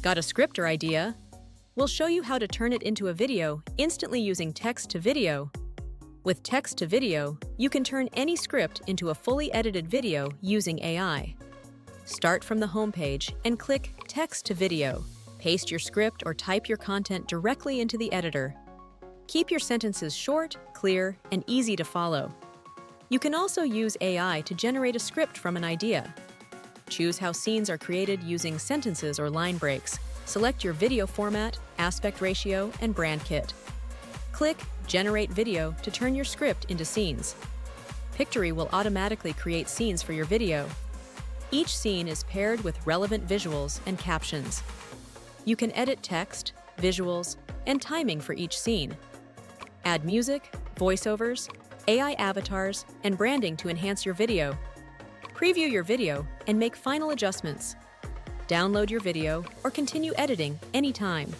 Got a script or idea? We'll show you how to turn it into a video instantly using text to video. With text to video, you can turn any script into a fully edited video using AI. Start from the homepage and click Text to Video. Paste your script or type your content directly into the editor. Keep your sentences short, clear, and easy to follow. You can also use AI to generate a script from an idea. Choose how scenes are created using sentences or line breaks. Select your video format, aspect ratio, and brand kit. Click Generate Video to turn your script into scenes. Pictory will automatically create scenes for your video. Each scene is paired with relevant visuals and captions. You can edit text, visuals, and timing for each scene. Add music, voiceovers, AI avatars, and branding to enhance your video. Preview your video and make final adjustments. Download your video or continue editing anytime.